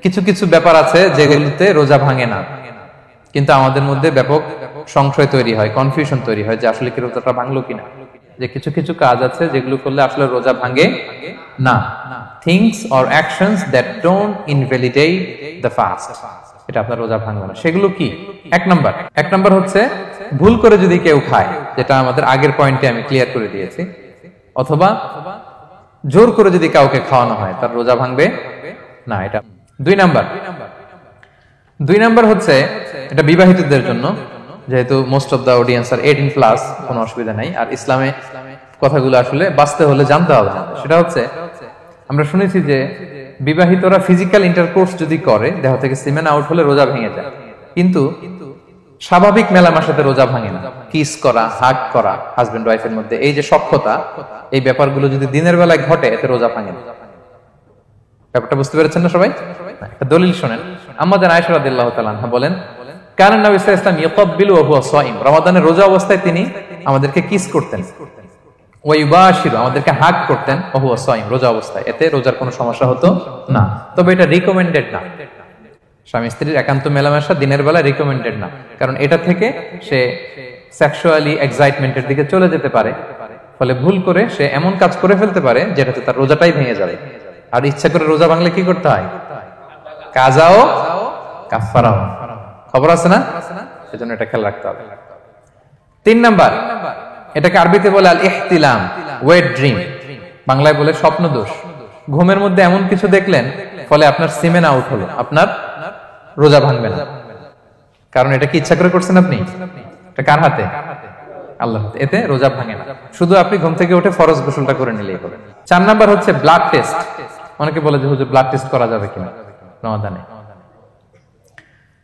কিছু কিছু ব্যাপার আছে যেগুলোতে রোজা ভাঙে না, কিন্তু আমাদের মধ্যে ব্যাপক সংশয় তৈরি হয়, কনফিউশন তৈরি হয় যে আসলে কি রোজাটা ভাঙলো কিনা। যে কিছু কিছু কাজ আছে যেগুলো করলে আসলে রোজা ভাঙে না। Things or actions that don't invalidate the fast, এটা আপনার রোজা ভাঙবে না। সেগুলো কি? এক নাম্বার হচ্ছে ভুল করে যদি কেউ খায়, যেটা আমাদের আগের পয়েন্টে আমি ক্লিয়ার করে দিয়েছি, অথবা জোর করে যদি কাউকে খাওয়ানো হয়, তার রোজা ভাঙবে না। এটা দুই নাম্বার হচ্ছে এটা বিবাহিতদের জন্য, যেহেতু মোস্ট অফ দা অডিয়েন্স আর 18+, কোনো অসুবিধা নাই। আর ইসলামে কথাগুলো আসলে বাঁচতে হলে জানতে হবে। সেটা হচ্ছে আমরা শুনেছি যে বিবাহিতরা ফিজিক্যাল ইন্টারকোর্স যদি করে, দেহ থেকে সিমেন আউট হলে রোজা ভেঙে যায়, কিন্তু স্বাভাবিক মেলামেশাতে রোজা ভাঙে না। কিস করা, হাগ করা হাজবেন্ড ওয়াইফের মধ্যে, এই যে সখ্যতা, এই ব্যাপারগুলো যদি দিনের বেলায় ঘটে, এতে রোজা ভাঙে না। ব্যাপারটা বুঝতে পেরেছেন না সবাই? একটা দলিল শুনেন। আম্মা জান আয়েশা রাদিয়াল্লাহু তাআলা আনহা বলেন, কারণ নবী সাল্লাল্লাহু আলাইহি ওয়াসাল্লাম ইয়াকাব্বিলু ওয়া হুয়া সাইম, রমাদানের রোজা অবস্থায় তিনি আমাদেরকে কিস করতেন, ওয়া ইউবাশিরু, আমাদেরকে হাগ করতেন, ওয়া হুয়া সাইম, রোজা অবস্থায়। এতে রোজার কোনো সমস্যা হতো না। তবে এটা রিকমেন্ডেড না। স্বামী স্ত্রীর একান্ত মেলামেশা দিনের বেলা রিকমেন্ডেড না, কারণ এটা থেকে সে সেক্সুয়ালি এক্সাইটমেন্টের দিকে চলে যেতে পারে। ফলে ভুল করে সে এমন কাজ করে ফেলতে পারে যেটাতে তার রোজাটাই ভেঙে যাবে। আর ইচ্ছা করে রোজা ভাঙলে কি করতে হয়? কাজাও কাফারাও, খবর আছে না? সেজন্য এটা খেয়াল রাখতে হবে। 3 নাম্বার, এটাকে আরবিতে বলে আল ইহতিলাম, ওয়েট ড্রিম, বাংলায় বলে স্বপ্ন দোষ। ঘুমের মধ্যে এমন কিছু দেখলেন, ফলে আপনার সিমেন আউট হলো, আপনার রোজা ভাঙবে না। কারণ এটা কি ইচ্ছা করে করছেন আপনি? এটা কার হাতে? আল্লাহর হাতে। এতে রোজা ভাঙে না, শুধু আপনি ঘুম থেকে উঠে ফরজ গোসলটা করে নিলেই হবে। 4 নাম্বার হচ্ছে ব্লাড টেস্ট। অনেকে বলে যে হুজুর ব্লাড টেস্ট করা যাবে কিনা রমাদানে?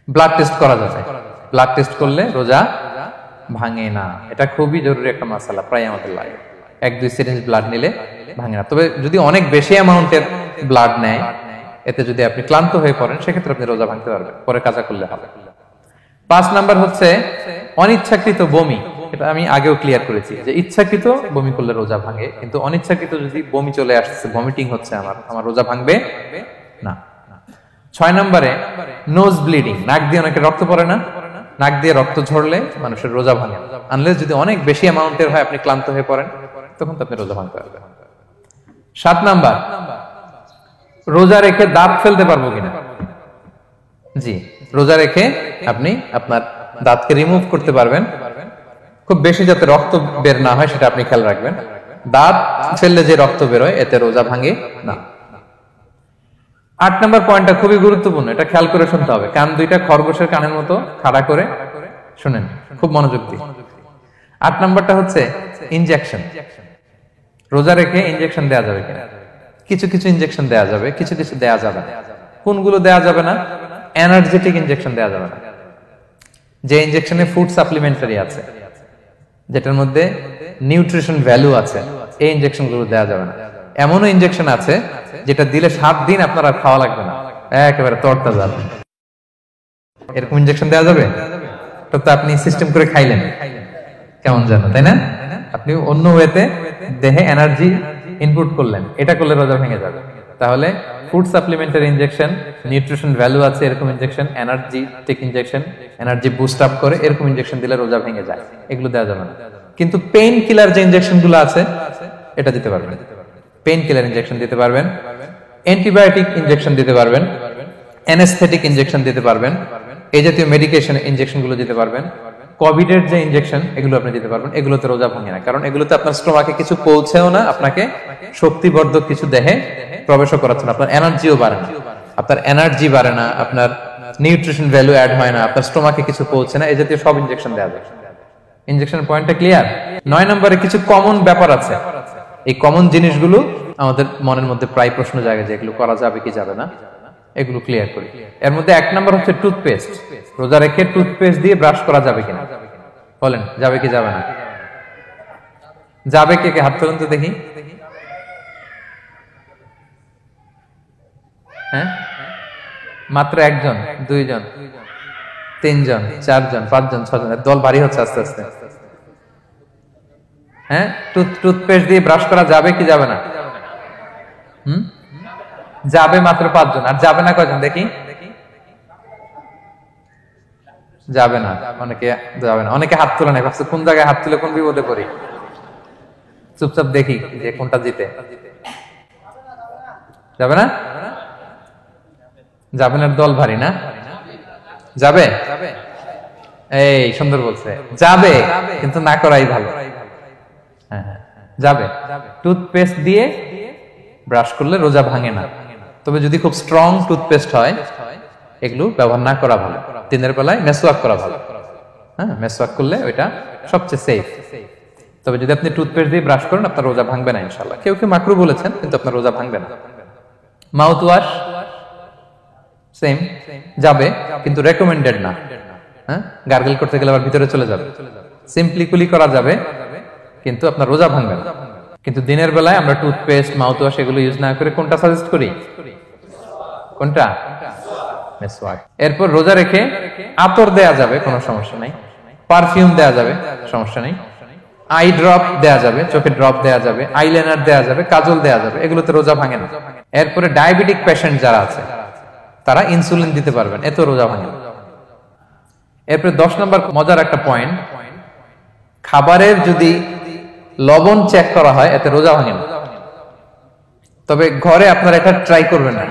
ব্লাড টেস্ট করা যাবে। ব্লাড টেস্ট করলে রোজা ভাঙে না। এটা খুবই জরুরি একটা মাসালা, প্রায় আমাদের লাগে। 1-2 সিরিঞ্জ ব্লাড নিলে ভাঙে না। তবে যদি অনেক বেশি অ্যামাউন্টের ব্লাড নেয়, এতে যদি আপনি ক্লান্ত হয়ে পড়েন, সেক্ষেত্রে আপনি রোজা ভাঙতে পারবেন, পরে কাজা করলে হবে। 5 নাম্বার হচ্ছে অনিচ্ছাকৃত বমি। এটা আমি আগেও ক্লিয়ার করেছি যে ইচ্ছাকৃত বমি করলে রোজা ভাঙে, কিন্তু অনিচ্ছাকৃত যদি বমি চলে আসছে, ভমিটিং হচ্ছে, আমার রোজা ভাঙবে না। 6 নম্বরে নোজ ব্লিডিং, নাক দিয়ে অনেকে রক্ত পড়ে না, নাক দিয়ে রক্ত ঝরলে মানুষের রোজা ভাঙে, আনলেস যদি অনেক বেশি অ্যামাউন্টের হয়, আপনি ক্লান্ত হয়ে পড়েন, তখন তো আপনি রোজা ভাঙতে পারবেন। 7 নাম্বার, রোজা রেখে দাঁত ফেলতে পারবো কিনা? জি, রোজা রেখে আপনি আপনার দাঁতকে রিমুভ করতে পারবেন, খুব বেশি যাতে রক্ত বের না হয় সেটা আপনি খেয়াল রাখবেন। দাঁত ফেললে যে রক্ত বের হয়, এতে রোজা ভাঙে না। 8 নম্বর পয়েন্টটা খুবই গুরুত্বপূর্ণ, এটা খেয়াল করে শুনতে হবে। কান দুইটা খরগোশের কানের মতো খাড়া করে শুনেন, খুব মনোযোগ দিয়ে। 8 নম্বরটা হচ্ছে ইনজেকশন। রোজা রেখে ইনজেকশন দেওয়া যাবে কিনা? কিছু কিছু ইনজেকশন দেওয়া যাবে, কিছু কিছু দেওয়া যাবে না। কোনগুলো দেওয়া যাবে না? এনার্জেটিক ইনজেকশন দেওয়া যাবে না। যে ইনজেকশনে ফুড সাপ্লিমেন্টারি আছে, যেটার মধ্যে নিউট্রিশন ভ্যালু আছে, এই ইনজেকশন গুলো দেওয়া যাবে না। এমনও ইনজেকশন আছে যেটা দিলে 7 দিন আপনার আর খাওয়া লাগবে না, একেবারে তরতাজা। এরকম ইনজেকশন দেওয়া যাবে? তো আপনি সিস্টেম করে খাইলেন কেমন জানো, তাই না? আপনি অন্য ওয়েতে দেহে এনার্জি ইনপুট করলেন, এটা করলে রোজা ভেঙে যাবে। তাহলে food supplementary injection, nutrition value আছে এরকম injection, energetic injection, energy boost up করে এরকম ইনজেকশন দিলে রোজা ভেঙে যায়, এগুলো দেওয়া যাবে না। কিন্তু পেইন কিলার যে ইনজেকশন গুলো আছে, এটা দিতে পারবেন। পেইন কিলার ইনজেকশন দিতে পারবেন, অ্যান্টিবায়োটিক ইনজেকশন দিতে পারবেন, অ্যানেস্থেটিক ইনজেকশন দিতে পারবেন, এই জাতীয় মেডিকেশন ইনজেকশন গুলো দিতে পারবেন। কোভিডের যে ইনজেকশন, এগুলো আপনি দিতে পারবেন। এগুলোতে রোজা ভাঙে না, কারণ এগুলোতে আপনার স্টোমাকে কিছু পৌঁছেও না, আপনাকে শক্তিবর্ধক কিছু দেহে প্রবেশও করাচ্ছে না, আপনার এনার্জিও বাড়ে না, আপনার এনার্জি বাড়ে না, আপনার নিউট্রিশন ভ্যালু অ্যাড হয় না, আপনার স্টোমাকে কিছু পৌঁছে না, এই জাতীয় সব ইনজেকশন দেওয়া যায়। ইনজেকশনের পয়েন্টটা ক্লিয়ার? 9 নম্বরে কিছু কমন ব্যাপার আছে, এই কমন জিনিসগুলো আমাদের মনের মধ্যে প্রায় প্রশ্ন জাগে যে এগুলো করা যাবে কি যাবে না, এগুলো ক্লিয়ার করি। এর মধ্যে 1 নম্বর হচ্ছে টুথপেস্ট। রোজা রেখে টুথপেস্ট দিয়ে ব্রাশ করা যাবে কিনা? বলেন, যাবে কি যাবে না? যাবে, কে কে হাত তুলুন তো দেখি। হ্যাঁ, মাত্র 1 জন, 2 জন, 3 জন, 4 জন, 5 জন, 6 জন, দল ভারী হচ্ছে আস্তে আস্তে। হ্যাঁ, টুথপেস্ট দিয়ে ব্রাশ করা যাবে কি যাবে না? যাবে মাত্র 5 জন, আর যাবে না কয়জন দেখি? যাবে না, অনেকে যাবে না, অনেকে হাত তুলে নাই, ভাবছে কোন জায়গায় হাত তুলে কোন বিপদে পড়ি। চুপচাপ দেখি যে কোনটা জিতে। যাবে না? যাবে না, দল ভারী না? যাবে? এই সুন্দর বলছে, যাবে, কিন্তু না করাই ভালো। হ্যাঁ যাবে। টুথপেস্ট দিয়ে ব্রাশ করলে রোজা ভাঙে না, তবে যদি খুব স্ট্রং টুথপেস্ট হয় এগুলো ব্যবহার না করা ভালো। দিনের বেলায় মেসওয়াক করা ভালো। হ্যাঁ, মেসওয়াক করলে ওইটা সবচেয়ে সেফ। তবে যদি আপনি টুথপেস্ট দিয়ে ব্রাশ করেন আপনার রোজা ভাঙবে না ইনশাআল্লাহ। কেউ কেউ মাকরু বলেছেন, কিন্তু আপনার রোজা ভাঙবে না। মাউথ ওয়াশ সেম, যাবে, কিন্তু রেকমেন্ডেড না। হ্যাঁ, গার্গল করতে গেলে আবার ভিতরে চলে যাবে। সিম্পলি কুলি করা যাবে, কিন্তু আপনার রোজা ভাঙবে না। কিন্তু দিনের বেলায় আমরা টুথপেস্ট, মাউথ ওয়াশ এগুলো ইউজ না করে কোনটা সাজেস্ট করি? কোনটা? মেসওয়াক। এরপর রোজা রেখে আতর দেয়া যাবে, কোনো সমস্যা নাই। পারফিউম দেয়া যাবে, সমস্যা নেই। আই ড্রপ দেয়া যাবে, চোখে ড্রপ দেয়া যাবে, আইলাইনার দেয়া যাবে, কাজল দেয়া যাবে, এগুলোতে রোজা ভাঙে না। এরপরে ডায়াবেটিক পেশেন্ট যারা আছে তারা ইনসুলিন দিতে পারবেন, এত রোজা ভাঙে না। এরপরে 10 নম্বর মজার একটা পয়েন্ট, খাবারের যদি লবণ চেক করা হয় এতে রোজা ভাঙে না। তবে ঘরে আপনারা এটা ট্রাই করবেন না,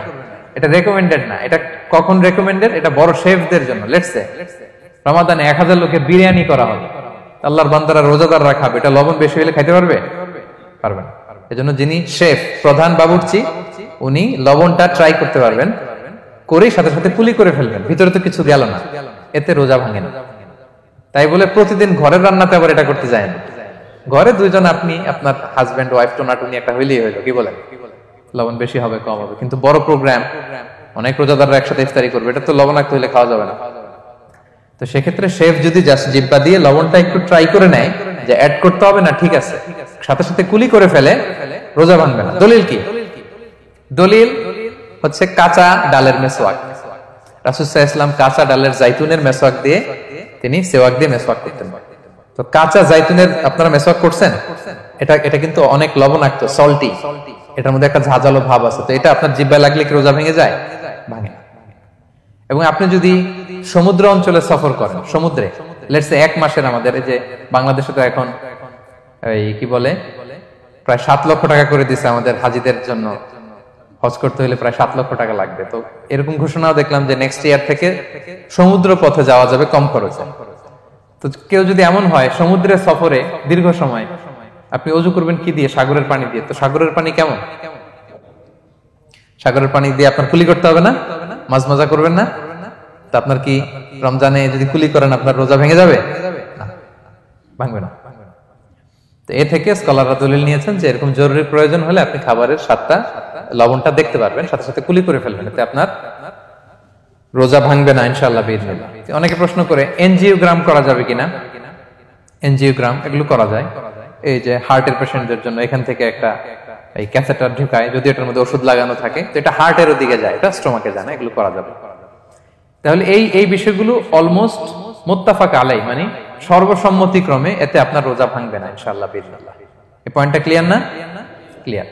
এটা রেকমেন্ডেড না। এটা কখন রেকমেন্ডেড? এটা বড় শেফদের জন্য। লেটস সে রমাদানে 1000 লোকের বিরিয়ানি করা হবে, আল্লাহর বান্দারা রোজাদাররা খাবে, এটা লবণ বেশি হলে খাইতে পারবে? পারবে না। এজন্য যিনি শেফ, প্রধান বাবুর্চি, উনি লবণটা ট্রাই করতে পারবেন, করে সাথে সাথে কুলি করে ফেলবেন, ভিতরে তো কিছু গেল না, এতে রোজা ভাঙে না। তাই বলে প্রতিদিন ঘরের রান্নাতে আবার এটা করতে যায় না। ঘরে দুইজন, আপনি আপনার হাজবেন্ড ওয়াইফ টোনাটুনি একটা হইলেই হইলো, কি বলেন? লবণ বেশি হবে কম হবে, কিন্তু বড় প্রোগ্রাম, অনেক রোজাদাররা একসাথে ইফতারি করবে, এটা তো লবণাক্ত হইলে খাওয়া যাবে না। তো সেক্ষেত্রে শেফ যদি জাস্ট জিব্বা দিয়ে লবণটা একটু ট্রাই করে নেয় যে অ্যাড করতে হবে না, ঠিক আছে, সাথে সাথে কুলি করে ফেলে, রোজা ভাঙবে না। দলিল কি? দলিল হচ্ছে কাঁচা ডালের মেসওয়াক। রাসূল সাল্লাল্লাহু আলাইহি ওয়াসাল্লাম কাঁচা ডালের জাইতুনের মেসওয়াক দিয়ে তিনি সেওয়াক দিয়ে মেসওয়াক করতেন। তো কাঁচা জাইতুনের আপনারা মেসওয়াক করছেন, এটা কিন্তু অনেক লবণাক্ত, সল্টি, এটার মধ্যে একটা ঝাঁঝালো ভাব আছে। তো এটা আপনার জিহ্বায় লাগলে কি রোজা ভেঙে যায়? ভাঙে না। এবং আপনি যদি সমুদ্র অঞ্চলে সফর করেন, সমুদ্রে লেটস সে 1 মাসের, আমাদের এই যে বাংলাদেশে তো এখন এই কি বলে প্রায় 7 লক্ষ টাকা করে দিছে আমাদের হাজিদের জন্য, হজ করতে হলে প্রায় 7 লক্ষ টাকা লাগবে। তো এরকম ঘোষণাও দেখলাম যে নেক্সট ইয়ার থেকে সমুদ্র পথে যাওয়া যাবে কম খরচে। তো কেউ যদি এমন হয় সমুদ্রের সফরে দীর্ঘ সময়, আপনি ওযু করবেন কি দিয়ে? সাগরের পানি দিয়ে। তো সাগরের পানি কেমন? সাগরের পানি দিয়ে আপনার কুলি করতে হবে না? মাছ মজা করবেন না? তো আপনার কি রমজানে যদি কুলি করেন আপনার রোজা ভেঙে যাবে? না, ভাঙবে না। তো এ থেকে স্কলাররা দলিল নিয়েছেন যে এরকম জরুরি প্রয়োজন হলে আপনি খাবারের স্বাদটা, লবণটা দেখতে পারবেন, সাথে সাথে কুলি করে ফেলবেন, এতে আপনার রোজা ভাঙবে না ইনশাআল্লাহ বিইজনিল্লাহ। অনেকে প্রশ্ন করে এনজিওগ্রাম করা যাবে কিনা? এনজিওগ্রাম এগুলো করা যায়। এই যে হার্টের পেশেন্টদের জন্য এখান থেকে একটা এই ক্যাথেটার ঢুকায়, যদি এটার মধ্যে ওষুধ লাগানো থাকে, তো এটা হার্টের দিকে যায়, এটা স্টোমাকে যায় না, এগুলো করা যাবে। তাহলে এই বিষয়গুলো অলমোস্ট মুত্তাফাক আলাই, মানে সর্বসম্মতিক্রমে, এতে আপনার রোজা ভাঙবে না ইনশাআল্লাহ বিইজনিল্লাহ। এই পয়েন্টটা ক্লিয়ার না? ক্লিয়ার।